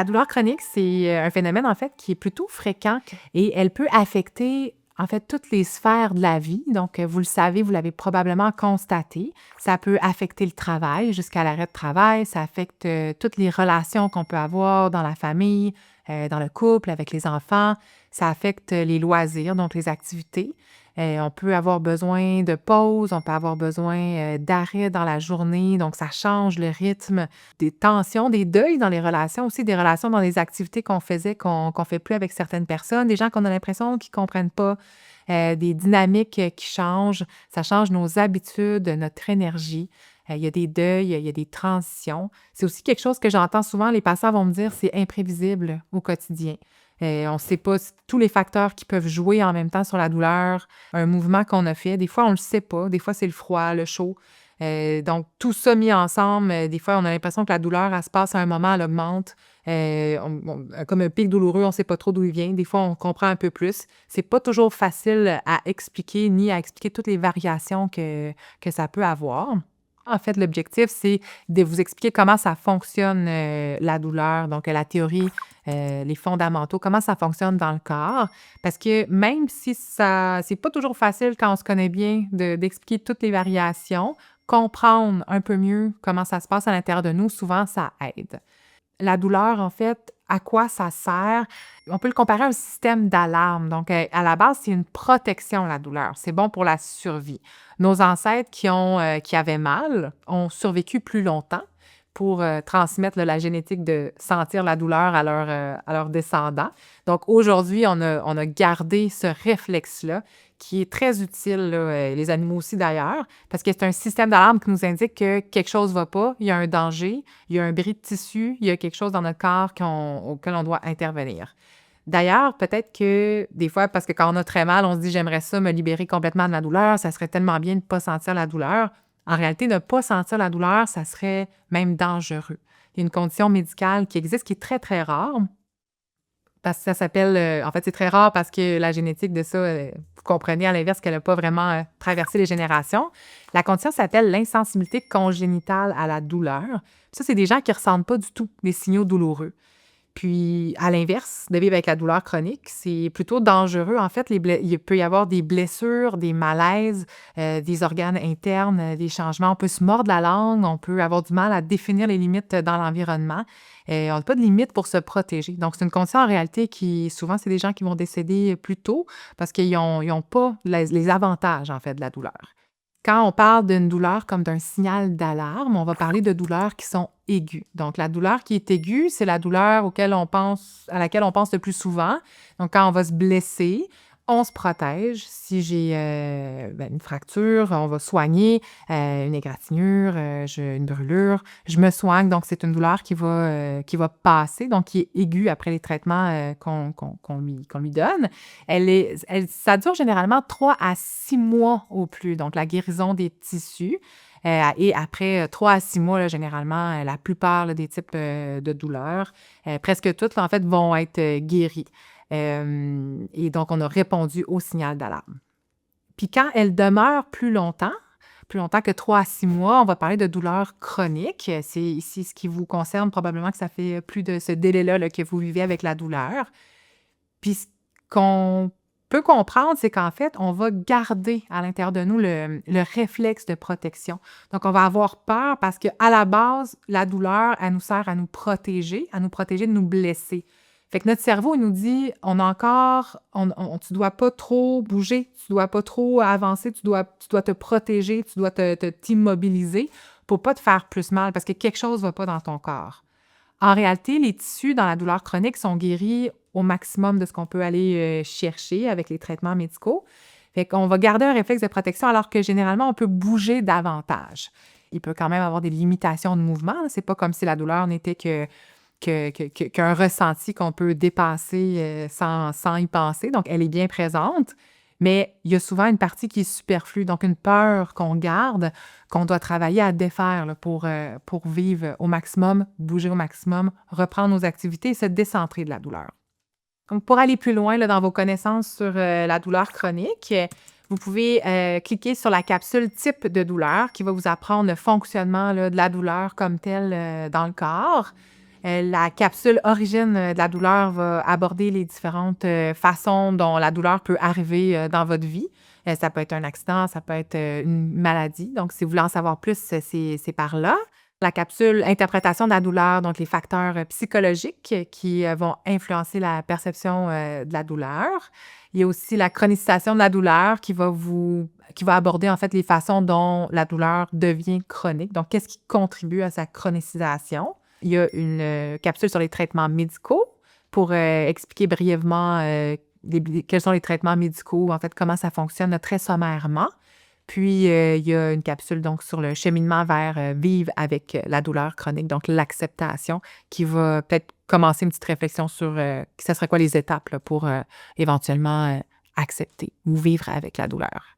La douleur chronique, c'est un phénomène, en fait, qui est plutôt fréquent et elle peut affecter, en fait, toutes les sphères de la vie. Donc, vous le savez, vous l'avez probablement constaté. Ça peut affecter le travail jusqu'à l'arrêt de travail. Ça affecte toutes les relations qu'on peut avoir dans la famille, dans le couple, avec les enfants. Ça affecte les loisirs, donc les activités. On peut avoir besoin de pause, on peut avoir besoin d'arrêt dans la journée, donc ça change le rythme des tensions, des deuils dans les relations, aussi des relations dans les activités qu'on faisait, qu'on fait plus avec certaines personnes, des gens qu'on a l'impression qu'ils comprennent pas, des dynamiques qui changent. Ça change nos habitudes, notre énergie. Il y a des deuils, il y a des transitions. C'est aussi quelque chose que j'entends souvent, les patients vont me dire, c'est imprévisible au quotidien. On ne sait pas tous les facteurs qui peuvent jouer en même temps sur la douleur, un mouvement qu'on a fait. Des fois, on ne le sait pas. Des fois, c'est le froid, le chaud. Donc, tout ça mis ensemble, des fois, on a l'impression que la douleur, elle se passe à un moment, elle augmente. Comme un pic douloureux, on ne sait pas trop d'où il vient. Des fois, on comprend un peu plus. C'est pas toujours facile à expliquer, ni à expliquer toutes les variations que ça peut avoir. En fait, l'objectif, c'est de vous expliquer comment ça fonctionne, la douleur, donc la théorie, les fondamentaux, comment ça fonctionne dans le corps. Parce que même si c'est pas toujours facile quand on se connaît bien d'expliquer toutes les variations, comprendre un peu mieux comment ça se passe à l'intérieur de nous, souvent, ça aide. La douleur, en fait, à quoi ça sert? On peut le comparer à un système d'alarme. Donc, à la base, c'est une protection, la douleur. C'est bon pour la survie. Nos ancêtres qui avaient mal ont survécu plus longtemps pour transmettre la génétique de sentir la douleur à leurs descendants. Donc, aujourd'hui, on a gardé ce réflexe-là qui est très utile, là, les animaux aussi d'ailleurs, parce que c'est un système d'alarme qui nous indique que quelque chose ne va pas, il y a un danger, il y a un bris de tissu, il y a quelque chose dans notre corps auquel on doit intervenir. D'ailleurs, peut-être que des fois, parce que quand on a très mal, on se dit « j'aimerais ça me libérer complètement de la douleur, ça serait tellement bien de ne pas sentir la douleur ». En réalité, ne pas sentir la douleur, ça serait même dangereux. Il y a une condition médicale qui existe, qui est très, très rare, parce que ça s'appelle, en fait, c'est très rare parce que la génétique de ça, vous comprenez à l'inverse qu'elle n'a pas vraiment traversé les générations. La condition s'appelle l'insensibilité congénitale à la douleur. Ça, c'est des gens qui ne ressentent pas du tout les signaux douloureux. Puis, à l'inverse, de vivre avec la douleur chronique, c'est plutôt dangereux. En fait, il peut y avoir des blessures, des malaises, des organes internes, des changements. On peut se mordre la langue, on peut avoir du mal à définir les limites dans l'environnement. On n'a pas de limite pour se protéger. Donc, c'est une condition en réalité qui, souvent, c'est des gens qui vont décéder plus tôt parce qu'ils n'ont pas les avantages, en fait, de la douleur. Quand on parle d'une douleur comme d'un signal d'alarme, on va parler de douleurs qui sont aiguës. Donc, la douleur qui est aiguë, c'est la douleur à laquelle on pense le plus souvent. Donc, quand on va se blesser, on se protège. Si j'ai une fracture, on va soigner, une égratignure, une brûlure, je me soigne. Donc, c'est une douleur qui va passer, donc qui est aiguë après les traitements qu'on lui donne. Ça dure généralement 3 à 6 mois au plus, donc la guérison des tissus. Et après 3 à 6 mois, là, généralement, la plupart là, des types de douleurs, presque toutes, là, en fait, vont être guéries. Et donc, on a répondu au signal d'alarme. Puis quand elle demeure plus longtemps que 3 à 6 mois, on va parler de douleurs chroniques. C'est ici ce qui vous concerne, probablement que ça fait plus de ce délai-là là, que vous vivez avec la douleur. Puis ce qu'on peut comprendre, c'est qu'en fait, on va garder à l'intérieur de nous le réflexe de protection. Donc, on va avoir peur parce qu'à la base, la douleur, elle nous sert à nous protéger de nous blesser. Fait que notre cerveau, il nous dit, tu dois pas trop bouger, tu dois pas trop avancer, tu dois te protéger, tu dois t'immobiliser pour pas te faire plus mal parce que quelque chose va pas dans ton corps. En réalité, les tissus dans la douleur chronique sont guéris au maximum de ce qu'on peut aller chercher avec les traitements médicaux. Fait qu'on va garder un réflexe de protection alors que généralement, on peut bouger davantage. Il peut quand même avoir des limitations de mouvement. C'est pas comme si la douleur n'était qu'un ressenti qu'on peut dépasser sans y penser. Donc, elle est bien présente, mais il y a souvent une partie qui est superflue, donc une peur qu'on garde, qu'on doit travailler à défaire là, pour vivre au maximum, bouger au maximum, reprendre nos activités et se décentrer de la douleur. Donc, pour aller plus loin là, dans vos connaissances sur la douleur chronique, vous pouvez cliquer sur la capsule type de douleur qui va vous apprendre le fonctionnement là, de la douleur comme telle dans le corps. La capsule origine de la douleur va aborder les différentes façons dont la douleur peut arriver dans votre vie. Ça peut être un accident, ça peut être une maladie. Donc, si vous voulez en savoir plus, c'est par là. La capsule interprétation de la douleur, donc les facteurs psychologiques qui vont influencer la perception de la douleur. Il y a aussi la chronicisation de la douleur qui va aborder en fait les façons dont la douleur devient chronique. Donc, qu'est-ce qui contribue à sa chronicisation? Il y a une capsule sur les traitements médicaux pour expliquer brièvement quels sont les traitements médicaux, en fait, comment ça fonctionne très sommairement. Puis, il y a une capsule donc sur le cheminement vers vivre avec la douleur chronique, donc l'acceptation, qui va peut-être commencer une petite réflexion sur ce serait quoi les étapes là, pour éventuellement accepter ou vivre avec la douleur.